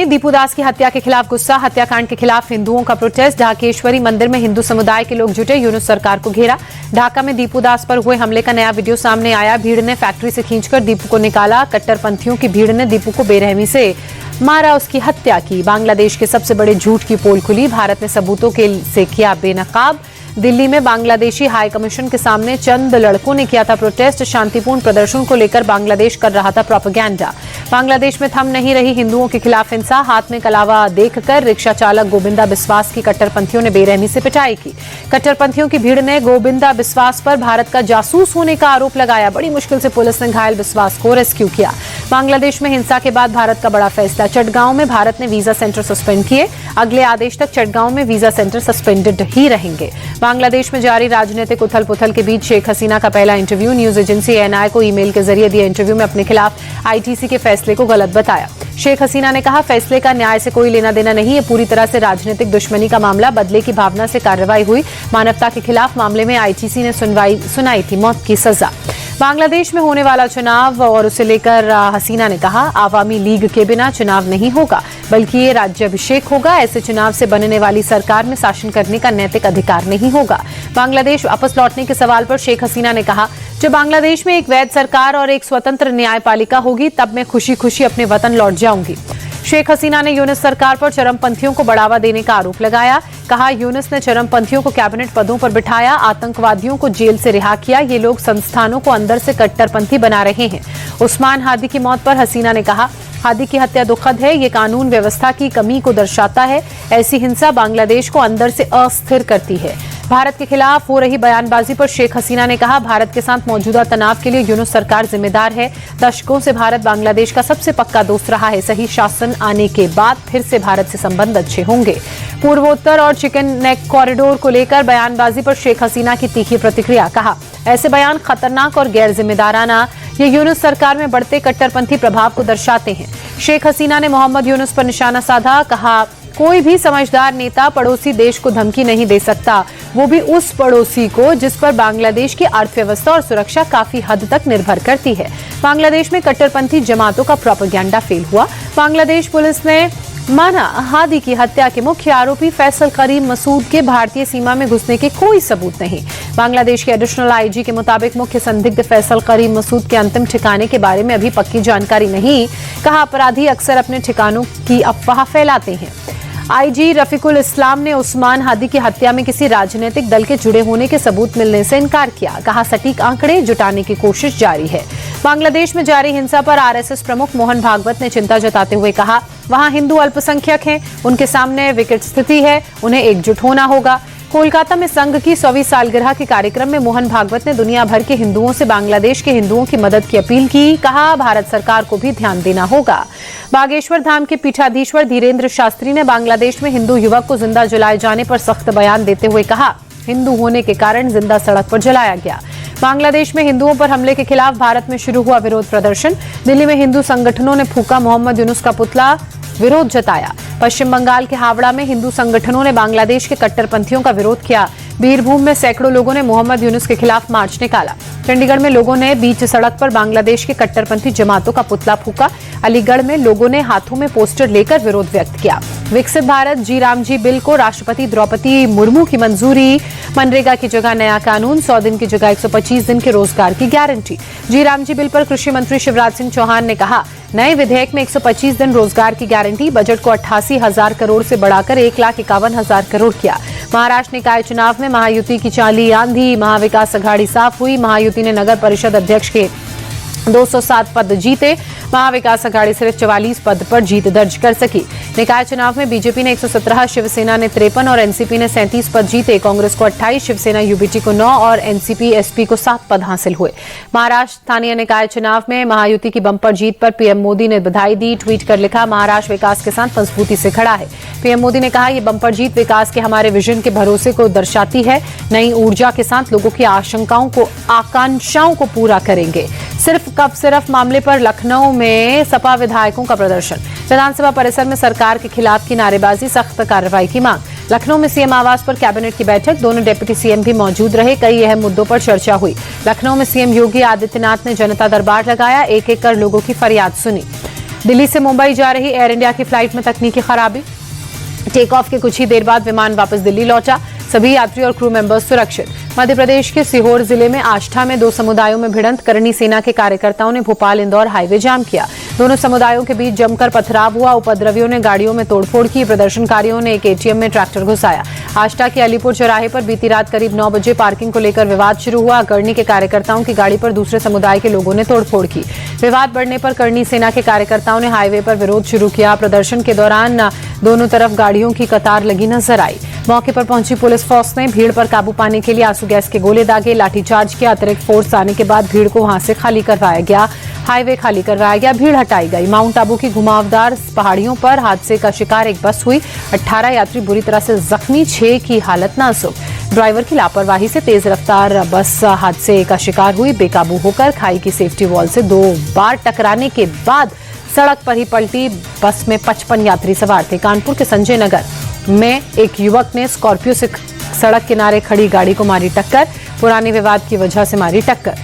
में दीपू दास की हत्या के खिलाफ गुस्सा, हत्याकांड के खिलाफ हिंदुओं का प्रोटेस्ट। ढाकेश्वरी मंदिर में हिंदू समुदाय के लोग जुटे, यूनुस सरकार को घेरा। ढाका में दीपू दास पर हुए हमले का नया वीडियो सामने आया। भीड़ ने फैक्ट्री से खींचकर दीपू को निकाला। कट्टरपंथियों की भीड़ ने दीपू को बेरहमी से मारा, उसकी हत्या की। बांग्लादेश के सबसे बड़े झूठ की पोल खुली, भारत ने सबूतों से किया बेनकाब। दिल्ली में बांग्लादेशी हाई कमीशन के सामने चंद लड़कों ने किया था प्रोटेस्ट। शांतिपूर्ण प्रदर्शन को लेकर बांग्लादेश कर रहा था प्रोपेगेंडा। बांग्लादेश में थम नहीं रही हिंदुओं के खिलाफ हिंसा। हाथ में कलावा देखकर रिक्शा चालक गोविंदा बिस्वास की कट्टरपंथियों ने बेरहमी से पिटाई की। कट्टरपंथियों की भीड़ ने गोविंदा बिस्वास पर भारत का जासूस होने का आरोप लगाया। बड़ी मुश्किल से पुलिस ने घायल बिस्वास को रेस्क्यू किया। बांग्लादेश में हिंसा के बाद भारत का बड़ा फैसला, चटगांव में भारत ने वीजा सेंटर सस्पेंड किए। अगले आदेश तक चटगांव में वीजा सेंटर सस्पेंडेड ही रहेंगे। बांग्लादेश में जारी राजनीतिक उथल पुथल के बीच शेख हसीना का पहला इंटरव्यू। न्यूज एजेंसी एएनआई को ईमेल के जरिए दिए इंटरव्यू में अपने खिलाफ आईटीसी के फैसले को गलत बताया। शेख हसीना ने कहा, फैसले का न्याय से कोई लेना देना नहीं, ये पूरी तरह से राजनीतिक दुश्मनी का मामला। बदले की भावना से कार्रवाई हुई। मानवता के खिलाफ मामले में आईटीसी ने सुनाई थी मौत की सजा। बांग्लादेश में होने वाला चुनाव और उसे लेकर हसीना ने कहा, आवामी लीग के बिना चुनाव नहीं होगा, बल्कि ये राज्याभिषेक होगा। ऐसे चुनाव से बनने वाली सरकार में शासन करने का नैतिक अधिकार नहीं होगा। बांग्लादेश वापस लौटने के सवाल पर शेख हसीना ने कहा, जब बांग्लादेश में एक वैध सरकार और एक स्वतंत्र न्यायपालिका होगी, तब मैं खुशी खुशी अपने वतन लौट जाऊंगी। शेख हसीना ने यूनुस सरकार पर चरमपंथियों को बढ़ावा देने का आरोप लगाया। कहा, यूनुस ने चरमपंथियों को कैबिनेट पदों पर बिठाया, आतंकवादियों को जेल से रिहा किया। ये लोग संस्थानों को अंदर से कट्टरपंथी बना रहे हैं। उस्मान हादी की मौत पर हसीना ने कहा, हादी की हत्या दुखद है, ये कानून व्यवस्था की कमी को दर्शाता है। ऐसी हिंसा बांग्लादेश को अंदर से अस्थिर करती है। भारत के खिलाफ हो रही बयानबाजी पर शेख हसीना ने कहा, भारत के साथ मौजूदा तनाव के लिए यूनुस सरकार जिम्मेदार है। दशकों से भारत बांग्लादेश का सबसे पक्का दोस्त रहा है। सही शासन आने के बाद फिर से भारत से संबंध अच्छे होंगे। पूर्वोत्तर और चिकन नेक कॉरिडोर को लेकर बयानबाजी पर शेख हसीना की तीखी प्रतिक्रिया। कहा, ऐसे बयान खतरनाक और गैर जिम्मेदाराना, ये यूनुस सरकार में बढ़ते कट्टरपंथी प्रभाव को दर्शाते हैं। शेख हसीना ने मोहम्मद यूनुस पर निशाना साधा। कहा, कोई भी समझदार नेता पड़ोसी देश को धमकी नहीं दे सकता, वो भी उस पड़ोसी को जिस पर बांग्लादेश की अर्थव्यवस्था और सुरक्षा काफी हद तक निर्भर करती है। बांग्लादेश में कट्टरपंथी जमातों का प्रोपेगेंडा फेल हुआ। बांग्लादेश पुलिस ने माना, हादी की हत्या के मुख्य आरोपी फैसल करीम मसूद के भारतीय सीमा में घुसने के कोई सबूत नहीं। बांग्लादेश के एडिशनल आईजी के मुताबिक मुख्य संदिग्ध फैसल करीम मसूद के अंतिम ठिकाने के बारे में अभी पक्की जानकारी नहीं। कहा, अपराधी अक्सर अपने ठिकानों की अफवाह फैलाते हैं। आईजी रफीकुल इस्लाम ने उस्मान हादी की हत्या में किसी राजनीतिक दल के जुड़े होने के सबूत मिलने से इनकार किया। कहा, सटीक आंकड़े जुटाने की कोशिश जारी है। बांग्लादेश में जारी हिंसा पर आरएसएस प्रमुख मोहन भागवत ने चिंता जताते हुए कहा, वहां हिंदू अल्पसंख्यक हैं, उनके सामने विकट स्थिति है, उन्हें एकजुट होना होगा। कोलकाता में संघ की 100वीं सालगिरह के कार्यक्रम में मोहन भागवत ने दुनिया भर के हिंदुओं से बांग्लादेश के हिंदुओं की मदद की अपील की। कहा, भारत सरकार को भी ध्यान देना होगा। बागेश्वर धाम के पीठाधीश्वर धीरेन्द्र शास्त्री ने बांग्लादेश में हिंदू युवक को जिंदा जलाए जाने पर सख्त बयान देते हुए कहा, हिंदू होने के कारण जिंदा सड़क पर जलाया गया। बांग्लादेश में हिंदुओं पर हमले के खिलाफ भारत में शुरू हुआ विरोध प्रदर्शन। दिल्ली में हिंदू संगठनों ने फूका मोहम्मद यूनुस का पुतला, विरोध जताया। पश्चिम बंगाल के हावड़ा में हिंदू संगठनों ने बांग्लादेश के कट्टरपंथियों का विरोध किया। बीरभूम में सैकड़ों लोगों ने मोहम्मद यूनुस के खिलाफ मार्च निकाला। चंडीगढ़ में लोगों ने बीच सड़क पर बांग्लादेश के कट्टरपंथी जमातों का पुतला फूका। अलीगढ़ में लोगों ने हाथों में पोस्टर लेकर विरोध व्यक्त किया। विकसित भारत जी राम जी बिल को राष्ट्रपति द्रौपदी मुर्मू की मंजूरी। मनरेगा की जगह नया कानून, 100 दिन की जगह 125 दिन के रोजगार की गारंटी। जी राम जी बिल पर कृषि मंत्री शिवराज सिंह चौहान ने कहा, नए विधेयक में 125 दिन रोजगार की गारंटी। बजट को 88,000 करोड़ से बढ़ाकर 1,51,000 करोड़ किया। महाराष्ट्र निकाय चुनाव में महायुति की चाली आंधी, महाविकास अघाड़ी साफ हुई। महायुति ने नगर परिषद अध्यक्ष के 207 पद जीते। महाविकास अघाड़ी सिर्फ 44 पद पर जीत दर्ज कर सकी। निकाय चुनाव में बीजेपी ने 117, शिवसेना ने 53 और एनसीपी ने 37 पद जीते। कांग्रेस को 28, शिवसेना यूबीटी को 9 और एनसीपी एसपी को 7 पद हासिल हुए। महाराष्ट्र स्थानीय निकाय चुनाव में महायुति की बंपर जीत पर पीएम मोदी ने बधाई दी। ट्वीट कर लिखा, महाराष्ट्र विकास के साथ मजबूती से खड़ा है। पीएम मोदी ने कहा, ये बंपर जीत विकास के हमारे विजन के भरोसे को दर्शाती है। नई ऊर्जा के साथ लोगों की आकांक्षाओं को पूरा करेंगे। सिर्फ मामले पर लखनऊ में सपा विधायकों का प्रदर्शन। विधानसभा परिसर में सरकार के खिलाफ की नारेबाजी, सख्त कार्रवाई की मांग। लखनऊ में सीएम आवास पर कैबिनेट की बैठक, दोनों डिप्टी सीएम भी मौजूद रहे। कई अहम मुद्दों पर चर्चा हुई। लखनऊ में सीएम योगी आदित्यनाथ ने जनता दरबार लगाया, एक एक कर लोगों की फरियाद सुनी। दिल्ली से मुंबई जा रही एयर इंडिया की फ्लाइट में तकनीकी खराबी। टेक ऑफ के कुछ ही देर बाद विमान वापस दिल्ली लौटा। सभी यात्री और क्रू मेंबर्स सुरक्षित। मध्य प्रदेश के सीहोर जिले में आष्ठा में 2 समुदायों में भिड़ंत। करनी सेना के कार्यकर्ताओं ने भोपाल इंदौर हाईवे जाम किया। दोनों समुदायों के बीच जमकर पथराव हुआ। उपद्रवियों ने गाड़ियों में तोड़फोड़ की। प्रदर्शनकारियों ने एक एटीएम में ट्रैक्टर घुसाया। आष्ठा के अलीपुर चौराहे पर बीती रात करीब 9 बजे पार्किंग को लेकर विवाद शुरू हुआ। करनी के कार्यकर्ताओं की गाड़ी पर दूसरे समुदाय के लोगों ने तोड़फोड़ की। विवाद बढ़ने पर करनी सेना के कार्यकर्ताओं ने हाईवे पर विरोध शुरू किया। प्रदर्शन के दौरान दोनों तरफ गाड़ियों की कतार लगी नजर आई। मौके पर पहुंची पुलिस फोर्स ने भीड़ पर काबू पाने के लिए आंसू गैस के गोले दागे। लाठीचार्ज किया। अतिरिक्त फोर्स आने के बाद भीड़ को वहां से खाली करवाया गया। हाईवे खाली करवाया गया। भीड़ हटाई गई। माउंट आबू की घुमावदार पहाड़ियों पर हादसे का शिकार एक बस हुई। 18 यात्री बुरी तरह से जख्मी, 6 की हालत नाजुक। ड्राइवर की लापरवाही से तेज रफ्तार बस हादसे का शिकार हुई। बेकाबू होकर खाई की सेफ्टी वॉल से 2 बार टकराने के बाद सड़क पर ही पलटी। बस में 55 यात्री सवार थे। कानपुर के संजय नगर में एक युवक ने स्कॉर्पियो से सड़क किनारे खड़ी गाड़ी को मारी टक्कर। पुराने विवाद की वजह से मारी टक्कर।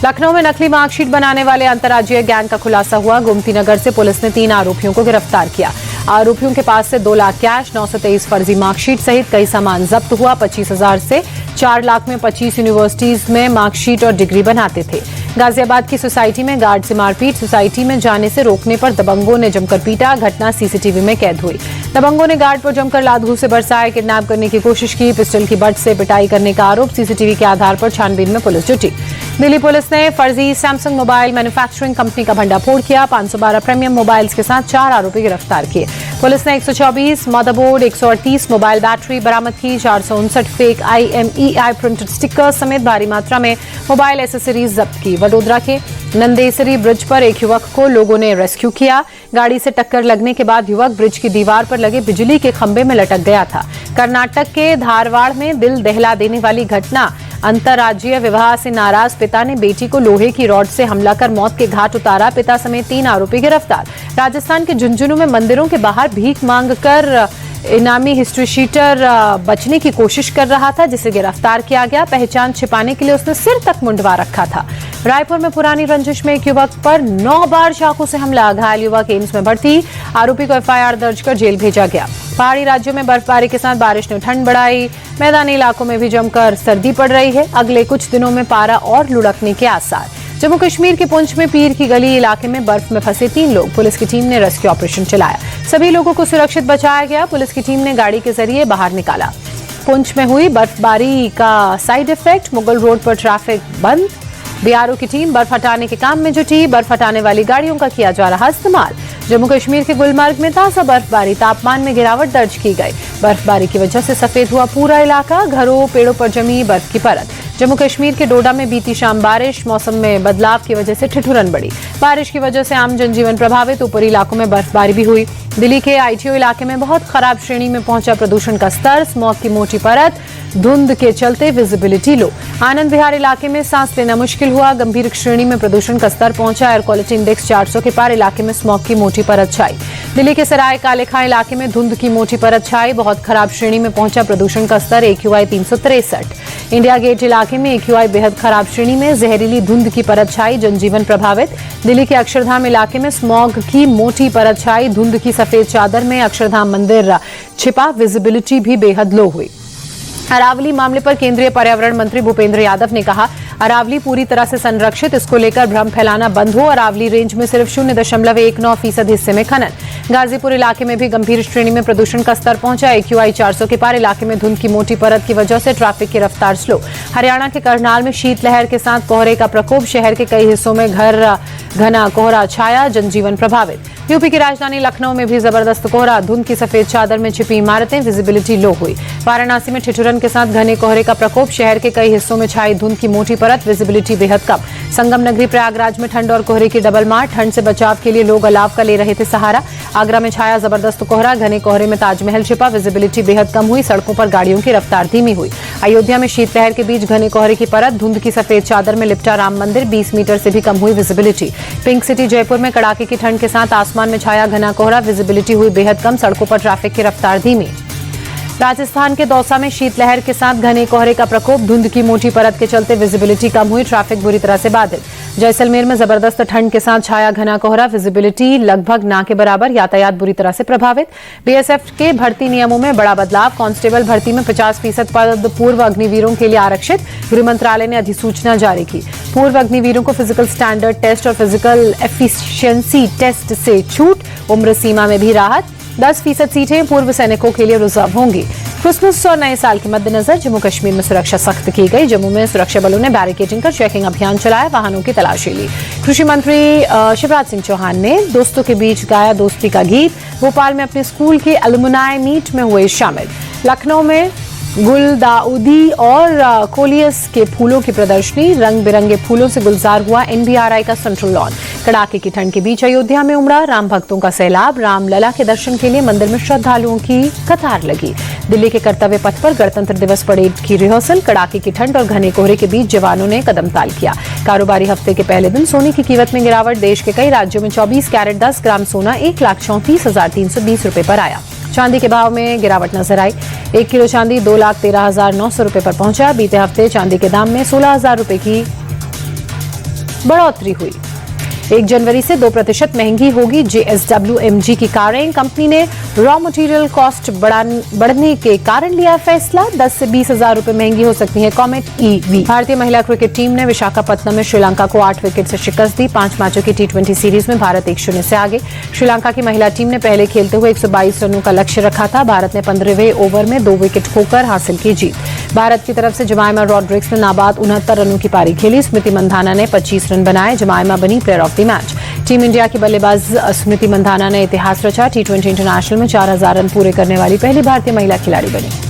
लखनऊ में नकली मार्कशीट बनाने वाले अंतर्राज्यीय गैंग का खुलासा हुआ। गोमती नगर से पुलिस ने 3 आरोपियों को गिरफ्तार किया। आरोपियों के पास से 2 लाख कैश, 923 फर्जी मार्कशीट सहित कई सामान जब्त हुआ। 25,000 से 4 लाख में 25 यूनिवर्सिटीज में मार्कशीट और डिग्री बनाते थे। गाजियाबाद की सोसाइटी में गार्ड से मारपीट। सोसाइटी में जाने से रोकने पर दबंगों ने जमकर पीटा। घटना सीसीटीवी में कैद हुई। दबंगों ने गार्ड पर जमकर लात-घूंसे से बरसाया। किडनैप करने की कोशिश की। पिस्टल की बट से पिटाई करने का आरोप। सीसीटीवी के आधार पर छानबीन में पुलिस जुटी। दिल्ली पुलिस ने फर्जी सैमसंग मोबाइल मैन्युफैक्चरिंग कंपनी का भंडाफोड़ किया। 512 प्रीमियम मोबाइल्स के साथ 4 आरोपी गिरफ्तार किए। पुलिस ने 124 मदरबोर्ड, 138 मोबाइल बैटरी बरामद की। 459 फेक IMEI प्रिंटेड स्टिकर समेत भारी मात्रा में मोबाइल एसेसरीज जब्त की। वडोदरा के नंदेसरी ब्रिज पर एक युवक को लोगों ने रेस्क्यू किया। गाड़ी से टक्कर लगने के बाद युवक ब्रिज की दीवार पर लगे बिजली के खंभे में लटक गया था। कर्नाटक के धारवाड़ में दिल दहला देने वाली घटना। अंतर्राज्यीय विवाह से नाराज पिता ने बेटी को लोहे की रॉड से हमला कर मौत के घाट उतारा। पिता समेत 3 आरोपी गिरफ्तार। राजस्थान के झुंझुनू में मंदिरों के बाहर भीख मांगकर इनामी हिस्ट्री शीटर बचने की कोशिश कर रहा था, जिसे गिरफ्तार किया गया। पहचान छिपाने के लिए उसने सिर तक मुंडवा रखा था। रायपुर में पुरानी रंजिश में एक युवक पर 9 बार चाकू से हमला। घायल युवक एम्स में भर्ती। आरोपी को FIR दर्ज कर जेल भेजा गया। पहाड़ी राज्यों में बर्फबारी के साथ बारिश ने ठंड बढ़ाई। मैदानी इलाकों में भी जमकर सर्दी पड़ रही है। अगले कुछ दिनों में पारा और लुढ़कने के आसार। जम्मू कश्मीर के पुंछ में पीर की गली इलाके में बर्फ में फंसे 3 लोग। पुलिस की टीम ने रेस्क्यू ऑपरेशन चलाया। सभी लोगों को सुरक्षित बचाया गया। पुलिस की टीम ने गाड़ी के जरिए बाहर निकाला। पुंछ में हुई बर्फबारी का साइड इफेक्ट। मुगल रोड पर ट्रैफिक बंद। BRO की टीम बर्फ हटाने के काम में जुटी। बर्फ हटाने वाली गाड़ियों का किया जा रहा इस्तेमाल। जम्मू कश्मीर के गुलमर्ग में ताजा बर्फबारी। तापमान में गिरावट दर्ज की गई। बर्फबारी की वजह से सफेद हुआ पूरा इलाका। घरों पेड़ों पर जमी बर्फ की परत। जम्मू कश्मीर के डोडा में बीती शाम बारिश। मौसम में बदलाव की वजह से ठिठुरन बढ़ी। बारिश की वजह से आम जनजीवन प्रभावित। ऊपरी इलाकों में बर्फबारी भी हुई। दिल्ली के ITO इलाके में बहुत खराब श्रेणी में पहुंचा प्रदूषण का स्तर। स्मॉग की मोटी परत। धुंध के चलते विजिबिलिटी लो। आनंद विहार इलाके में सांस लेना मुश्किल हुआ। गंभीर श्रेणी में प्रदूषण का स्तर पहुंचा। एयर क्वालिटी इंडेक्स 400 के पार। इलाके में स्मॉग की मोटी परत छाई। दिल्ली के सराय काले खां इलाके में धुंध की मोटी परत छाई। बहुत खराब श्रेणी में पहुंचा प्रदूषण का स्तर। AQI 363। इंडिया गेट इलाके में AQI बेहद खराब श्रेणी में। जहरीली धुंध की परत छाई। जनजीवन प्रभावित। दिल्ली के अक्षरधाम इलाके में स्मॉग की मोटी परत छाई। धुंध की सफेद चादर में अक्षरधाम मंदिर छिपा। विजिबिलिटी भी बेहद लो हुई। अरावली मामले पर केंद्रीय पर्यावरण मंत्री भूपेंद्र यादव ने कहा, अरावली पूरी तरह से संरक्षित। इसको लेकर भ्रम फैलाना बंद हो। अरावली रेंज में सिर्फ 0.19% हिस्से में खनन। गाजीपुर इलाके में भी गंभीर श्रेणी में प्रदूषण का स्तर पहुंचा। AQI 400 के पार। इलाके में धुंध की मोटी परत की वजह से ट्रैफिक की रफ्तार स्लो। हरियाणा के करनाल में शीतलहर के साथ कोहरे का प्रकोप। शहर के कई हिस्सों में घना कोहरा छाया। जनजीवन प्रभावित। यूपी की राजधानी लखनऊ में भी जबरदस्त कोहरा। धुंध की सफेद चादर में छिपी इमारतें। विजिबिलिटी लो हुई। वाराणसी में ठिठुरन के साथ घने कोहरे का प्रकोप। शहर के कई हिस्सों में छाई धुंध की मोटी परत। विजिबिलिटी बेहद कम। संगम नगरी प्रयागराज में ठंड और कोहरे की डबल मार। ठंड से बचाव के लिए लोग अलाव का ले रहे थे सहारा। आगरा में छाया जबरदस्त कोहरा। घने कोहरे में ताजमहल छिपा। विजिबिलिटी बेहद कम हुई। सड़कों पर गाड़ियों की रफ्तार धीमी हुई। अयोध्या में शीतलहर के बीच घने कोहरे की परत। धुंध की सफेद चादर में लिपटा राम मंदिर। 20 मीटर से भी कम हुई विजिबिलिटी। पिंक सिटी जयपुर में कड़ाके की ठंड के साथ आसमान में छाया घना कोहरा। विजिबिलिटी हुई बेहद कम। सड़कों पर ट्रैफिक की रफ्तार धीमी। राजस्थान के दौसा में शीतलहर के साथ घने कोहरे का प्रकोप, धुंध की मोटी परत के चलते विजिबिलिटी कम हुई, ट्रैफिक बुरी तरह से बाधित। जैसलमेर में जबरदस्त ठंड के साथ छाया घना कोहरा, विजिबिलिटी लगभग ना के बराबर, यातायात बुरी तरह से प्रभावित। बीएसएफ के भर्ती नियमों में बड़ा बदलाव, कांस्टेबल भर्ती में 50% पद पूर्व अग्निवीरों के लिए आरक्षित, गृह मंत्रालय ने अधिसूचना जारी की। पूर्व अग्निवीरों को फिजिकल स्टैंडर्ड टेस्ट और फिजिकल एफिशिएंसी टेस्ट से छूट, उम्र सीमा में भी राहत। 10% सीटें पूर्व सैनिकों के लिए रिजर्व होंगी। क्रिसमस और नए साल के मद्देनजर जम्मू कश्मीर में सुरक्षा सख्त की गई। जम्मू में सुरक्षा बलों ने बैरिकेडिंग कर चेकिंग अभियान चलाया, वाहनों की तलाशी ली। कृषि मंत्री शिवराज सिंह चौहान ने दोस्तों के बीच गाया दोस्ती का गीत। भोपाल में अपने स्कूल के अलुमनाई मीट में हुए शामिल। लखनऊ में गुलदाउदी और कोलियस के फूलों की प्रदर्शनी, रंग बिरंगे फूलों से गुलजार हुआ एनबीआरआई का सेंट्रल लॉन। कड़ाके की ठंड के बीच अयोध्या में उमड़ा राम भक्तों का सैलाब, रामलला के दर्शन के लिए मंदिर में श्रद्धालुओं की कतार लगी। दिल्ली के कर्तव्य पथ पर गणतंत्र दिवस परेड की रिहर्सल, कड़ाके की ठंड और घने कोहरे के बीच जवानों ने कदम ताल किया। कारोबारी हफ्ते के पहले दिन सोने की कीमत में गिरावट, देश के कई राज्यों में 24 कैरेट 10 ग्राम सोना 1,34,320 रुपए पर आया। चांदी के भाव में गिरावट नजर आई। 1 किलो चांदी 2,13,900 रुपए पर पहुंचा। बीते हफ्ते चांदी के दाम में 16,000 रुपए की बढ़ोतरी हुई। 1 जनवरी से 2% महंगी होगी JSW-MG की कारें। कंपनी ने रॉ मटेरियल कॉस्ट बढ़ने के कारण लिया फैसला, 10 से 20,000 रुपए महंगी हो सकती है कॉमेट EV। भारतीय महिला क्रिकेट टीम ने विशाखापत्तनम में श्रीलंका को 8 विकेट से शिकस्त दी। 5 मैचों की T20 सीरीज में भारत 1-0 से आगे। श्रीलंका की महिला टीम ने पहले खेलते हुए 122 रनों का लक्ष्य रखा था। भारत ने 15वें ओवर में 2 विकेट खोकर हासिल की जीत। भारत की तरफ से जमाइमा रॉड्रिक्स ने नाबाद 69 रनों की पारी खेली। स्मृति मंधाना ने 25 रन बनाए। जमाइमा बनी player of the match. Team India की बल्लेबाज स्मृति मंधाना ने इतिहास रचा। T20 इंटरनेशनल में 4,000 रन पूरे करने वाली पहली भारतीय महिला खिलाड़ी बनी।